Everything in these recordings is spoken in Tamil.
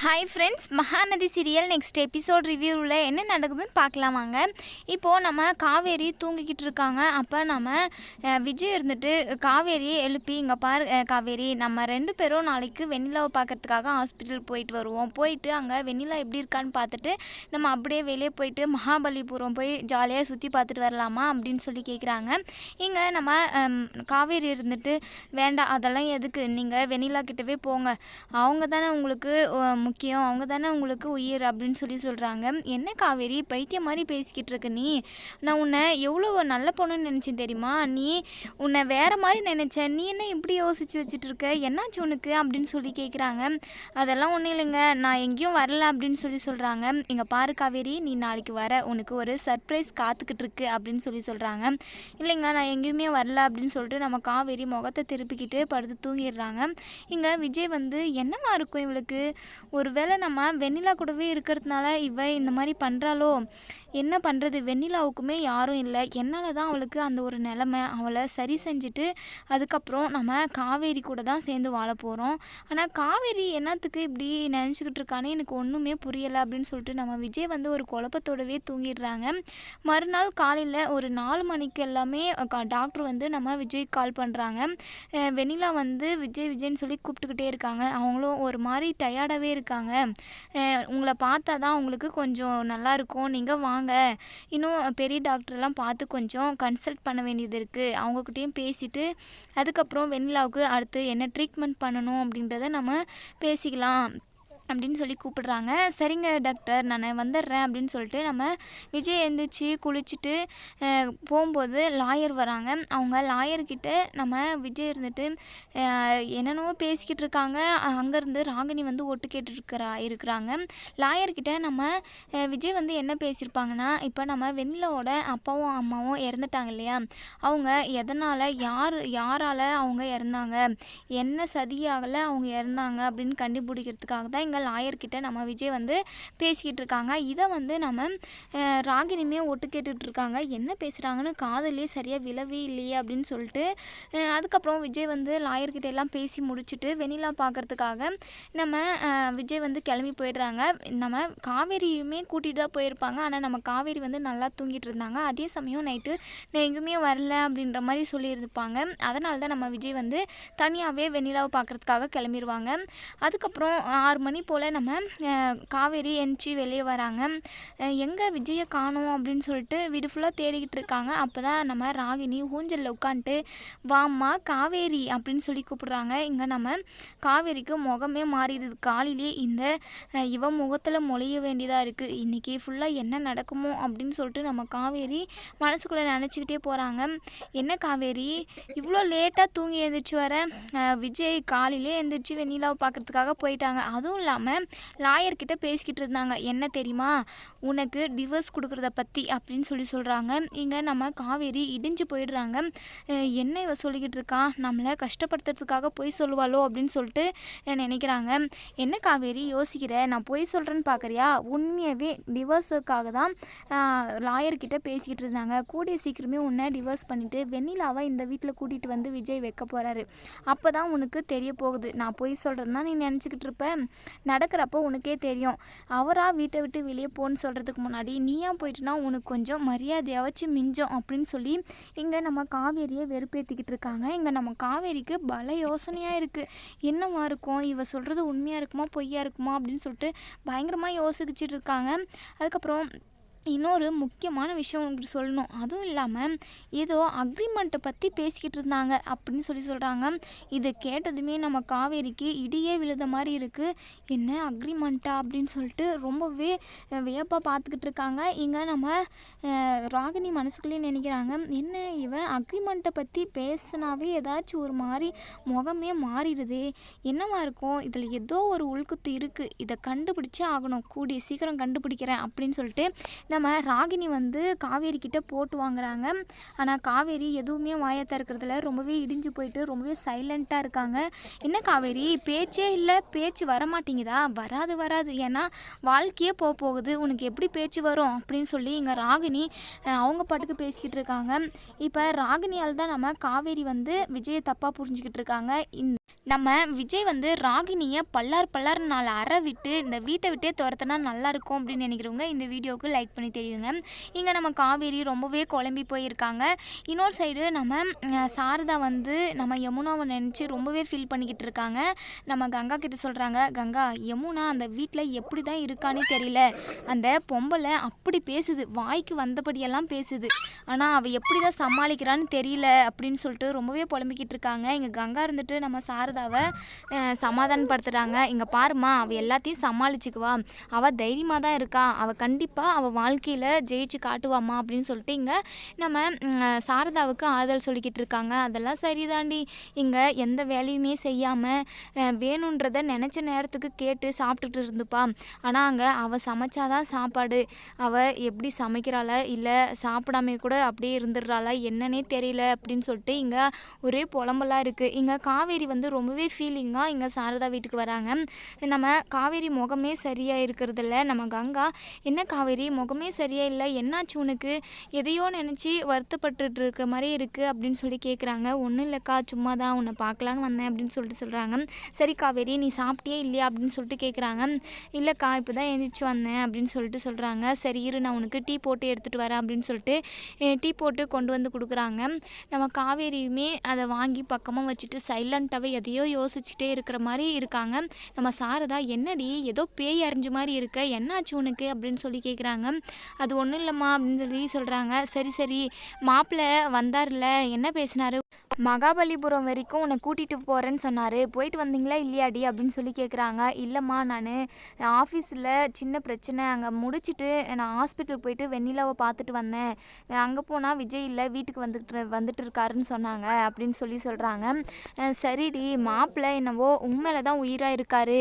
Hi friends, Mahanadhi serial next episode ரிவ்யூவில் என்ன நடக்குதுன்னு பார்க்கலாம் வாங்க. இப்போது நம்ம காவேரி தூங்கிக்கிட்டு இருக்காங்க. அப்போ நம்ம விஜய் இருந்துட்டு காவேரியை எழுப்பி, இங்கே பாரு காவேரி, நம்ம 2 பேரும் நாளைக்கு வெண்ணிலாவை பார்க்கறதுக்காக ஹாஸ்பிட்டல் போயிட்டு வருவோம். போயிட்டு அங்கே வெண்ணிலா எப்படி இருக்கான்னு பார்த்துட்டு நம்ம அப்படியே வெளியே போயிட்டு மகாபலிபுரம் போய் ஜாலியாக சுற்றி பார்த்துட்டு வரலாமா அப்படின்னு சொல்லி கேட்குறாங்க. இங்கே நம்ம காவேரி இருந்துட்டு வேண்டாம், அதெல்லாம் எதுக்கு, நீங்கள் வெண்ணிலா கிட்டவே போங்க, அவங்க தானே உங்களுக்கு முக்கியம், அவங்க தானே உங்களுக்கு உயிர் அப்படின்னு சொல்லி சொல்கிறாங்க. என்ன காவேரி பைத்தியம் மாதிரி பேசிக்கிட்டு இருக்க நீ? நான் உன்னை எவ்வளோ நல்ல பொண்ணுன்னு நினச்சேன் தெரியுமா? நீ உன்னை வேறு மாதிரி நினச்சேன், நீ என்ன இப்படி யோசிச்சு வச்சுட்டு இருக்க, என்னாச்சு உனக்கு அப்படின்னு சொல்லி கேட்குறாங்க. அதெல்லாம் ஒன்றும் இல்லைங்க, நான் எங்கேயும் வரல அப்படின்னு சொல்லி சொல்கிறாங்க. இங்கே பாரு காவேரி, நீ நாளைக்கு வர, உனக்கு ஒரு சர்ப்ரைஸ் காத்துக்கிட்டு இருக்கு அப்படின்னு சொல்லி சொல்கிறாங்க. இல்லைங்க, நான் எங்கேயுமே வரல அப்படின்னு சொல்லிட்டு நம்ம காவேரி முகத்தை திருப்பிக்கிட்டு படுத்து தூங்கிடுறாங்க. இங்கே விஜய் வந்து என்னவா இருக்கும் இவளுக்கு, ஒருவேளை நம்ம வெண்ணிலா கூடவே இருக்கிறதுனால இவ இந்த மாதிரி பண்ணுறாளோ, என்ன பண்ணுறது, வெண்ணிலாவுக்குமே யாரும் இல்லை, என்னால் தான் அவளுக்கு அந்த ஒரு நிலமை, அவளை சரி செஞ்சுட்டு அதுக்கப்புறம் நம்ம காவேரி கூட தான் சேர்ந்து வாழ போகிறோம். ஆனால் காவேரி என்னத்துக்கு இப்படி நினச்சிக்கிட்டு இருக்கானே எனக்கு ஒன்றுமே புரியலை அப்படின்னு சொல்லிட்டு நம்ம விஜய் வந்து ஒரு குழப்பத்தோடவே தூங்கிடுறாங்க. மறுநாள் காலையில் ஒரு 4 மணிக்கு எல்லாமே டாக்டர் வந்து நம்ம விஜய்க்கு கால் பண்ணுறாங்க. வெண்ணிலா வந்து விஜய்ன்னு சொல்லி கூப்பிட்டுக்கிட்டே இருக்காங்க. அவங்களும் ஒரு மாதிரி டயர்டாகவே இருக்காங்க. உங்களை பார்த்தா தான் உங்களுக்கு கொஞ்சம் நல்லாயிருக்கும், நீங்கள் வாங்க, இன்னும் பெரிய டாக்டர்லாம் பார்த்து கொஞ்சம் கன்சல்ட் பண்ண வேண்டியது இருக்குது, அவங்கக்கிட்டேயும் பேசிவிட்டு அதுக்கப்புறம் வெண்ணிலாவுக்கு அடுத்து என்ன ட்ரீட்மெண்ட் பண்ணணும் அப்படின்றத நம்ம பேசிக்கலாம் அப்படின்னு சொல்லி கூப்பிடுறாங்க. சரிங்க டாக்டர், நான் வந்துடுறேன் அப்படின்னு சொல்லிட்டு நம்ம விஜய் எழுந்திரிச்சு குளிச்சுட்டு போகும்போது லாயர் வராங்க. அவங்க லாயர்கிட்ட நம்ம விஜய் இருந்துட்டு என்னென்னவோ பேசிக்கிட்டு இருக்காங்க. அங்கேருந்து ராகினி வந்து ஒட்டு இருக்கிறாங்க. லாயர்கிட்ட நம்ம விஜய் வந்து என்ன பேசியிருப்பாங்கன்னா, இப்போ நம்ம வெண்ணிலாவோட அப்பாவும் அம்மாவும் இறந்துட்டாங்க இல்லையா, அவங்க எதனால் யாரால் அவங்க இறந்தாங்க, என்ன சதியாகலை அவங்க இறந்தாங்க அப்படின்னு கண்டுபிடிக்கிறதுக்காக தான் இங்கே லாயர்கிட்ட நம்ம விஜய் வந்து பேசிக்கிட்டு இருக்காங்க. இதை வந்து நம்ம ராகினியுமே ஒட்டு கேட்டுட்ருக்காங்க. என்ன பேசுகிறாங்கன்னு காதலே சரியாக விழவே இல்லையே அப்படின்னு சொல்லிட்டு அதுக்கப்புறம் விஜய் வந்து லாயர்கிட்ட எல்லாம் பேசி முடிச்சுட்டு வெண்ணிலா பார்க்குறதுக்காக நம்ம விஜய் வந்து கிளம்பி போயிடுறாங்க. நம்ம காவேரியுமே கூட்டிகிட்டு தான் போயிருப்பாங்க. ஆனால் நம்ம காவேரி வந்து நல்லா தூங்கிட்டு இருந்தாங்க. அதே சமயம் நைட்டு நான் எங்கேயுமே வரல அப்படின்ற மாதிரி சொல்லியிருப்பாங்க. அதனால தான் நம்ம விஜய் வந்து தனியாகவே வெண்ணிலாவை பார்க்குறதுக்காக கிளம்பிடுவாங்க. அதுக்கப்புறம் 6 மணி போல் நம்ம காவேரி எந்திச்சு வெளியே வராங்க. எங்கே விஜயை காணோம் அப்படின்னு சொல்லிட்டு வீடு ஃபுல்லாக தேடிக்கிட்டு இருக்காங்க. அப்போ தான் நம்ம ராகினி ஊஞ்சலில் உட்காந்துட்டு வாம்மா காவேரி அப்படின்னு சொல்லி கூப்பிட்றாங்க. இங்கே நம்ம காவேரிக்கு முகமே மாறிடுது. காலையிலே இந்த இவ முகத்தில் மொழிய வேண்டியதாக இருக்குது, இன்றைக்கி ஃபுல்லாக என்ன நடக்குமோ அப்படின்னு சொல்லிட்டு நம்ம காவேரி மனசுக்குள்ளே நினச்சிக்கிட்டே போகிறாங்க. என்ன காவேரி இவ்வளோ லேட்டாக தூங்கி எழுந்திரிச்சு வர, விஜய் காலையிலே எழுந்திரிச்சு வெண்ணிலாவை பார்க்குறதுக்காக போயிட்டாங்க. அதுவும் இல்லாமல் லாயர்கிட்ட பேசிக்கிட்டு இருந்தாங்க. என்ன தெரியுமா, உனக்கு டிவோர்ஸ் கொடுக்குறத பற்றி அப்படின்னு சொல்லி சொல்கிறாங்க. இங்கே நம்ம காவேரி இடிஞ்சு போயிடுறாங்க. என்ன இவ சொல்லிக்கிட்டு இருக்கா, நம்மளை கஷ்டப்படுத்துறதுக்காக பொய் சொல்லுவாளோ அப்படின்னு சொல்லிட்டு நினைக்கிறாங்க. என்ன காவேரி யோசிக்கிற, நான் பொய் சொல்கிறேன்னு பார்க்குறியா, உண்மையாகவே டிவோர்ஸுக்காக தான் லாயர்கிட்ட பேசிக்கிட்டு இருந்தாங்க. கூடிய சீக்கிரமே உன்னை டிவோர்ஸ் பண்ணிவிட்டு வெண்ணிலாவை இந்த வீட்டில் கூட்டிகிட்டு வந்து விஜய் வைக்க போகிறாரு. அப்போ தான் உனக்கு தெரிய போகுது, நான் பொய் சொல்கிறது தான் நீ நினச்சிக்கிட்டு இருப்ப, நடக்கிறப்போ உனக்கே தெரியும். அவராக வீட்டை விட்டு வெளியே போன்னு சொல்கிறதுக்கு முன்னாடி நீயா போயிட்டுனா உனக்கு கொஞ்சம் மரியாதையாச்சும் மிஞ்சம் அப்படின்னு சொல்லி இங்கே நம்ம காவேரியை வெறுப்பேற்றிக்கிட்டு இருக்காங்க. இங்கே நம்ம காவேரிக்கு பல யோசனையாக இருக்குது. என்னவா இருக்கும், இவ சொல்கிறது உண்மையாக இருக்குமா பொய்யா இருக்குமா அப்படின்னு சொல்லிட்டு பயங்கரமாக யோசிச்சுட்டு இருக்காங்க. அதுக்கப்புறம் இன்னொரு முக்கியமான விஷயம் உங்களுக்கு சொல்லணும். அதுவும் இல்லாமல் ஏதோ அக்ரிமெண்ட்டை பற்றி பேசிக்கிட்டு இருந்தாங்க அப்படின்னு சொல்லி சொல்கிறாங்க. இதை கேட்டதுமே நம்ம காவேரிக்கு இடியே விழுத மாதிரி இருக்குது. என்ன அக்ரிமெண்ட்டா அப்படின்னு சொல்லிட்டு ரொம்பவே வியப்பாக பார்த்துக்கிட்டு இருக்காங்க. இங்கே நம்ம ராகினி மனசுக்குள்ளேயே நினைக்கிறாங்க, என்ன இவன் அக்ரிமெண்ட்டை பற்றி பேசினாவே ஏதாச்சும் ஒரு மாதிரி முகமே மாறிடுது, என்னவா இருக்கும், இதில் ஏதோ ஒரு உள்குத்து இருக்குது, இதை கண்டுபிடிச்சே ஆகணும், கூடிய சீக்கிரம் கண்டுபிடிக்கிறேன் அப்படின்னு சொல்லிட்டு நம்ம ராகினி வந்து காவேரி கிட்ட போட்டு வாங்குறாங்க. ஆனால் காவேரி எதுவுமே வாயை திறக்கிறதுல ரொம்பவே இடிஞ்சு போயிட்டு ரொம்பவே சைலண்ட்டாக இருக்காங்க. என்ன காவேரி பேச்சே இல்லை, பேச்சு வரமாட்டேங்குதா, வராது, ஏன்னா வாழ்க்கையே போகுது, உனக்கு எப்படி பேச்சு வரும் அப்படின்னு சொல்லி இங்கே ராகினி அவங்க பாட்டுக்கு பேசிக்கிட்டு இருக்காங்க. இப்போ ராகினியால் தான் நம்ம காவேரி வந்து விஜயை தப்பாக புரிஞ்சுக்கிட்டு இருக்காங்க. நம்ம விஜய் வந்து ராகினியை பல்லார் 4 அறை விட்டு இந்த வீட்டை விட்டே துரத்துனா நல்லாயிருக்கும் அப்படின்னு நினைக்கிறவங்க இந்த வீடியோவுக்கு லைக் பண்ணி தெரியுங்க. இங்கே நம்ம காவேரி ரொம்பவே குழம்பி போயிருக்காங்க. இன்னொரு சைடு நம்ம சாரதா வந்து நம்ம யமுனாவை நினச்சி ரொம்பவே ஃபீல் பண்ணிக்கிட்டு இருக்காங்க. நம்ம கங்கா கிட்ட சொல்கிறாங்க, கங்கா யமுனா அந்த வீட்டில் எப்படி தான் இருக்கானே தெரியல, அந்த பொம்பளை அப்படி பேசுது, வாய்க்கு வந்தபடியெல்லாம் பேசுது, ஆனால் அவள் எப்படி தான் சமாளிக்கிறான்னு தெரியல அப்படின்னு சொல்லிட்டு ரொம்பவே புலம்பிக்கிட்டு இருக்காங்க. இங்கே கங்கா இருந்துட்டு நம்ம சாரதாவை சமாதானப்படுத்துகிறாங்க. இங்கே பாருமா, அவள் எல்லாத்தையும் சமாளிச்சுக்குவா, அவள் தைரியமாக தான் இருக்கா, அவள் கண்டிப்பாக அவள் வாழ்க்கையில் ஜெயிச்சு காட்டுவாம்மா அப்படின்னு சொல்லிட்டு இங்கே நம்ம சாரதாவுக்கு ஆறுதல் சொல்லிக்கிட்டு இருக்காங்க. அதெல்லாம் சரிதாண்டி, இங்கே எந்த வேலையுமே செய்யாமல் வேணுன்றதை நினச்ச நேரத்துக்கு கேட்டு சாப்பிட்டுட்டு இருந்துப்பா, ஆனால் அங்கே அவள் சமைச்சாதான் சாப்பாடு, அவள் எப்படி சமைக்கிறாளா இல்லை சாப்பிடாமே கூட அப்படியே இருந்துடுறாளா என்னன்னே தெரியல அப்படின்னு சொல்லிட்டு இங்கே ஒரே புலம்பலாக இருக்குது. இங்கே காவேரி வந்து ரொம்பவே ஃபீலிங்காக இங்கே சாரதா வீட்டுக்கு வராங்க. நம்ம காவேரி முகமே சரியாக இருக்கிறதில்ல. நம்ம கங்கா, என்ன காவேரி முகமே சரியாக இல்லை, என்னாச்சு உனக்கு, எதையோ நினச்சி வருத்தப்பட்டுட்டு இருக்க மாதிரி இருக்குது அப்படின்னு சொல்லி கேட்குறாங்க. ஒன்றும் இல்லைக்கா, சும்மா தான் உன்னை பார்க்கலான்னு வந்தேன் அப்படின்னு சொல்லிட்டு சொல்கிறாங்க. சரி காவேரி, நீ சாப்பிட்டியே இல்லையா அப்படின்னு சொல்லிட்டு கேட்குறாங்க. இல்லைக்கா, இப்போ தான் எழுந்திரிச்சு வந்தேன் அப்படின்னு சொல்லிட்டு சொல்கிறாங்க. சரி இரு, நான் உனக்கு டீ போட்டு எடுத்துகிட்டு வரேன் அப்படின்னு சொல்லிட்டு டீ போட்டு கொண்டு வந்து கொடுக்குறாங்க. நம்ம காவேரியுமே அதை வாங்கி பக்கமாக வச்சுட்டு சைலண்ட்டாகவே எதையோ யோசிச்சுட்டே இருக்கிற மாதிரி இருக்காங்க. நம்ம சாரதா, என்னடி ஏதோ பேய் அறிஞ்ச மாதிரி இருக்க, என்னாச்சு உனக்கு அப்படின்னு சொல்லி கேட்குறாங்க. அது ஒன்றும் இல்லைம்மா அப்படின்னு சொல்லி சொல்கிறாங்க. சரி சரி, மாப்பிள்ளை வந்தார்ல, என்ன பேசினாரு, மகாபலிபுரம் வரைக்கும் உன்னை கூட்டிகிட்டு போகிறேன்னு சொன்னார், போயிட்டு வந்தீங்களா இல்லையாடி அப்படின்னு சொல்லி கேட்குறாங்க. இல்லைம்மா, நான் ஆஃபீஸில் சின்ன பிரச்சனை, அங்கே முடிச்சுட்டு நான் ஹாஸ்பிட்டல் போயிட்டு வெண்ணிலாவை பார்த்துட்டு வந்தேன், அங்கே போனால் விஜய் இல்லை வீட்டுக்கு வந்துட்டு இருக்காருன்னு சொன்னாங்க அப்படின்னு சொல்லி சொல்கிறாங்க. சரிடி, மாப்பிள்ளை என்னவோ உண்மையில தான் உயிராக இருக்காரு,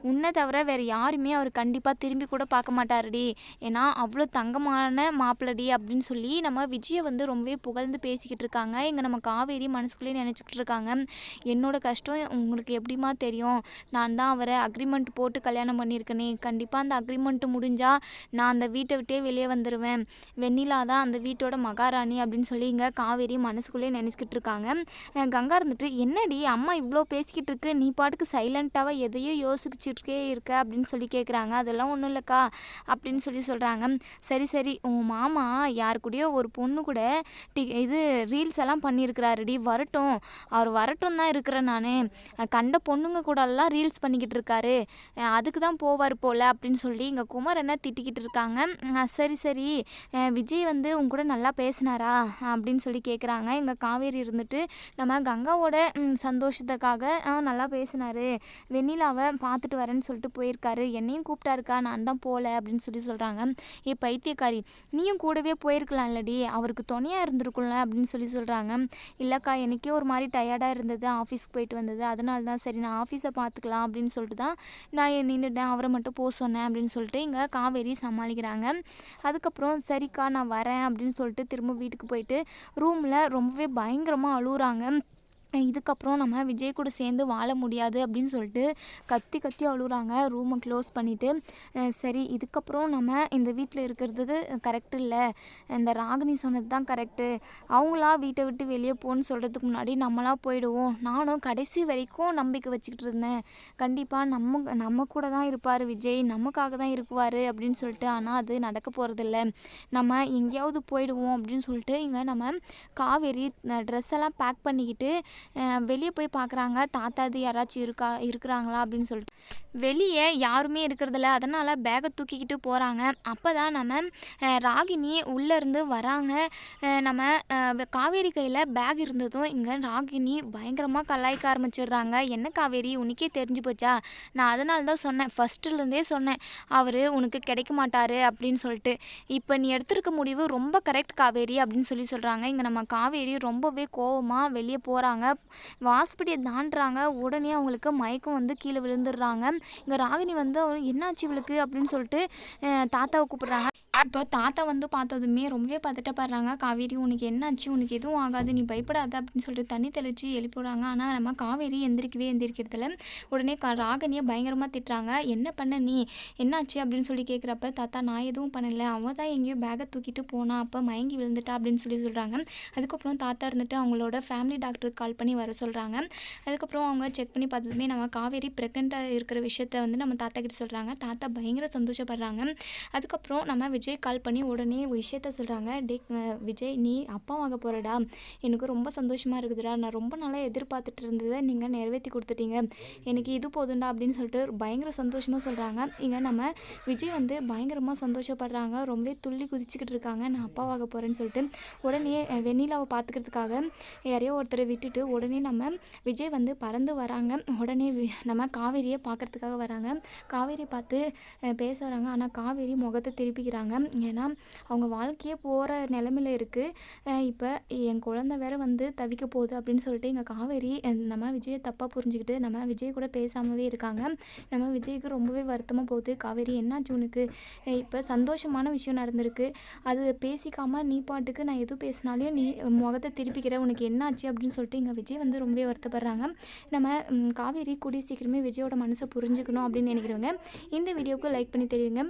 உன்னை தவிர வேறு யாருமே அவர் கண்டிப்பாக திரும்பி கூட பார்க்க மாட்டாருடி, ஏன்னா அவ்வளோ தங்கமான மாப்பிள்ளடி அப்படின்னு சொல்லி நம்ம விஜயை வந்து ரொம்பவே புகழ்ந்து பேசிக்கிட்டு இருக்காங்க. இங்கே நம்ம காவேரி மனசுக்குள்ளேயே நினச்சிக்கிட்டு இருக்காங்க, என்னோட கஷ்டம் உங்களுக்கு எப்படிமா தெரியும், நான் தான் அவரை அக்ரிமெண்ட் போட்டு கல்யாணம் பண்ணியிருக்கேனே, கண்டிப்பாக அந்த அக்ரிமெண்ட்டு முடிஞ்சால் நான் அந்த வீட்டை விட்டே வெளியே வந்துடுவேன், வெண்ணிலா தான் அந்த வீட்டோட மகாராணி அப்படின்னு சொல்லி இங்கே காவேரி மனசுக்குள்ளேயே நினச்சிக்கிட்டு இருக்காங்க. கங்கா இருந்துட்டு, என்னடி அம்மா இவ்வளோ பேசிக்கிட்டு இருக்கு, நீ பாட்டுக்கு சைலண்ட்டாக எதையோ யோசிச்சுட்டே இருக்க அப்படின்னு சொல்லி கேட்குறாங்க. அதெல்லாம் ஒன்றும் இல்லைக்கா அப்படின்னு சொல்லி சொல்கிறாங்க. சரி சரி, உங்கள் மாமா யார் கூடயோ ஒரு பொண்ணு கூட இது ரீல்ஸ் எல்லாம் பண்ணியிருக்கிறாருடி, வரட்டும், அவர் வரட்டும் தான் இருக்கிறேன், நான் கண்ட பொண்ணுங்க கூடலாம் ரீல்ஸ் பண்ணிக்கிட்டு இருக்காரு, அதுக்கு தான் போவார் போல் அப்படின்னு சொல்லி இங்கே குமரனை திட்டிக்கிட்டு இருக்காங்க. சரி சரி, விஜய் வந்து உங்க கூட நல்லா பேசினாரா அப்படின்னு சொல்லி கேட்குறாங்க. இங்கே காவேரி இருந்துட்டு, நம்ம கங்காவோட சந்தோஷத்துக்காக நல்லா பேசினார், வெண்ணிலாவை பார்த்துட்டு வரேன்னு சொல்லிட்டு போயிருக்காரு, என்னையும் கூப்பிட்டாருக்கா, நான் தான் போகல அப்படின்னு சொல்லி சொல்கிறாங்க. ஏ பைத்தியக்காரி, நீயும் கூடவே போயிருக்கலாம் இல்லடி, அவருக்கு துணையாக இருந்திருக்கும்ல அப்படின்னு சொல்லி சொல்கிறாங்க. இல்லைக்கா, எனக்கே ஒரு மாதிரி டயர்டாக இருந்தது, ஆஃபீஸ்க்கு போயிட்டு வந்தது, அதனால தான் சரி நான் ஆஃபீஸை பார்த்துக்கலாம் அப்படின்னு சொல்லிட்டு தான் நான் நின்றுட்டேன், அவரை மட்டும் போக சொன்னேன் அப்படின்னு சொல்லிட்டு இங்கே காவேரி சமாளிக்கிறாங்க. அதுக்கப்புறம் சரிக்கா நான் வரேன் அப்படின்னு சொல்லிட்டு திரும்ப வீட்டுக்கு போயிட்டு ரூமில் ரொம்பவே பயங்கரமாக அழுகுறாங்க. இதுக்கப்புறம் நம்ம விஜய் கூட சேர்ந்து வாழ முடியாது அப்படின்னு சொல்லிட்டு கத்தி கத்தி அழுகுறாங்க. ரூமை க்ளோஸ் பண்ணிவிட்டு சரி இதுக்கப்புறம் நம்ம இந்த வீட்டில் இருக்கிறதுக்கு கரெக்டு இல்லை, இந்த ராகினி சொன்னது தான் கரெக்டு, அவங்களா வீட்டை விட்டு வெளியே போகணுன்னு சொல்கிறதுக்கு முன்னாடி நம்மளாக போயிடுவோம், நானும் கடைசி வரைக்கும் நம்பிக்கை வச்சுக்கிட்டு இருந்தேன், கண்டிப்பாக நம்ம கூட தான் இருப்பார் விஜய், நமக்காக தான் இருக்குவார் அப்படின்னு சொல்லிட்டு, ஆனால் அது நடக்க போகிறதில்ல, நம்ம எங்கேயாவது போயிடுவோம் அப்படின்னு சொல்லிட்டு இங்கே நம்ம காவேரி ட்ரெஸ் எல்லாம் பேக் பண்ணிக்கிட்டு வெளியே போய் பார்க்குறாங்க, தாத்தாது யாராச்சும் இருக்கிறாங்களா அப்படின்னு சொல்லிட்டு. வெளியே யாருமே இருக்கிறதில்ல, அதனால் பேக்கை தூக்கிக்கிட்டு போகிறாங்க. அப்போ தான் நம்ம ராகினி உள்ளேருந்து வராங்க. நம்ம காவேரி கையில் பேக் இருந்ததும் இங்கே ராகினி பயங்கரமாக கலாய்க்க ஆரம்பிச்சிடுறாங்க. என்ன காவேரி, உனக்கே தெரிஞ்சு போச்சா, நான் அதனால தான் சொன்னேன், ஃபஸ்ட்டுலேருந்தே சொன்னேன் அவர் உனக்கு கிடைக்க மாட்டார் அப்படின்னு சொல்லிட்டு, இப்போ நீ எடுத்திருக்க முடிவு ரொம்ப கரெக்ட் காவேரி அப்படின்னு சொல்லி சொல்கிறாங்க. இங்கே நம்ம காவேரி ரொம்பவே கோவமாக வெளியே போகிறாங்க, வாசப்படியை தாண்டுறாங்க, உடனே அவங்களுக்கு மயக்கம் வந்து கீழே விழுந்துடுறாங்க. இங்கே ராகினி வந்து அவர் என்னாச்சு இவளுக்கு அப்படின்னு சொல்லிட்டு தாத்தாவை கூப்பிடுறாங்க. இப்போ தாத்தா வந்து பார்த்ததுமே ரொம்பவே பதட்டப்படுறாங்க. காவேரி உனக்கு என்னாச்சு, உனக்கு எதுவும் ஆகாது, நீ பயப்படாத அப்படின்னு சொல்லிட்டு தண்ணி தெளித்து எழுப்பிடுறாங்க. ஆனால் நம்ம காவேரி எந்திரிக்கிறதில்ல. உடனே ராகினியை பயங்கரமாக திட்டுறாங்க. என்ன பண்ண நீ, என்னாச்சு அப்படின்னு சொல்லி கேட்குறப்ப தாத்தா நான் எதுவும் பண்ணலை, அவள் தான் எங்கேயோ பேக்கை தூக்கிட்டு போனா, அப்போ மயங்கி விழுந்துட்டா அப்படின்னு சொல்கிறாங்க. அதுக்கப்புறம் தாத்தா இருந்துட்டு அவங்களோட ஃபேமிலி டாக்டருக்கு கால் பண்ணி வர சொல்கிறாங்க. அதுக்கப்புறம் அவங்க செக் பண்ணி பார்த்ததுமே நம்ம காவேரி ப்ரெக்னெண்ட்டாக இருக்கிற விஷயத்த வந்து நம்ம தாத்தா கிட்ட சொல்கிறாங்க. தாத்தா பயங்கர சந்தோஷப்படுறாங்க. அதுக்கப்புறம் நம்ம விஜய் கால் பண்ணி உடனே விஷயத்த சொல்கிறாங்க. விஜய் நீ அப்பாவாக போகிறடா, எனக்கு ரொம்ப சந்தோஷமாக இருக்குதுடா, நான் ரொம்ப நாளாக எதிர்பார்த்துட்டு இருந்ததை நீங்கள் நிறைவேற்றி கொடுத்துட்டீங்க, எனக்கு இது போதுண்டா அப்படின்னு சொல்லிட்டு பயங்கர சந்தோஷமாக சொல்கிறாங்க. இங்கே நம்ம விஜய் வந்து பயங்கரமாக சந்தோஷப்படுறாங்க, ரொம்பவே துள்ளி குதிச்சுக்கிட்டு இருக்காங்க, நான் அப்பாவாக போகிறேன்னு சொல்லிட்டு. உடனே வெண்ணிலாவை பார்த்துக்கிறதுக்காக யாரையோ ஒருத்தரை விட்டுட்டு உடனே நம்ம விஜய் வந்து பறந்து வராங்க. உடனே நம்ம காவேரியை பார்க்குறதுக்காக வராங்க. காவேரி பார்த்து பேச வராங்க. ஆனால் காவேரி முகத்தை திருப்பிக்கிறாங்க. ஏன்னா அவங்க வாழ்க்கையே போகிற நிலமையில இருக்குது. இப்போ என் குழந்தை வேற வந்து தவிக்க போகுது அப்படின்னு சொல்லிட்டு எங்கள் காவேரி நம்ம விஜயை தப்பாக புரிஞ்சுக்கிட்டு நம்ம விஜய் கூட பேசாமவே இருக்காங்க. நம்ம விஜய்க்கு ரொம்பவே வருத்தமாக போகுது. காவேரி என்னாச்சு உனக்கு, இப்போ சந்தோஷமான விஷயம் நடந்திருக்கு, அது பேசிக்காமல் நீ பாட்டுக்கு நான் எதுவும் பேசினாலையும் நீ முகத்தை திருப்பிக்கிற, உனக்கு என்னாச்சு அப்படின்னு சொல்லிட்டு எங்கள் விஜய் வந்து ரொம்பவே வருத்தப்படுறாங்க. நம்ம காவேரி கூடிய சீக்கிரமே விஜயோட மனசை புரிஞ்சுக்கணும் அப்படின்னு நினைக்கிறவங்க இந்த வீடியோவுக்கு லைக் பண்ணி தெரியுங்க.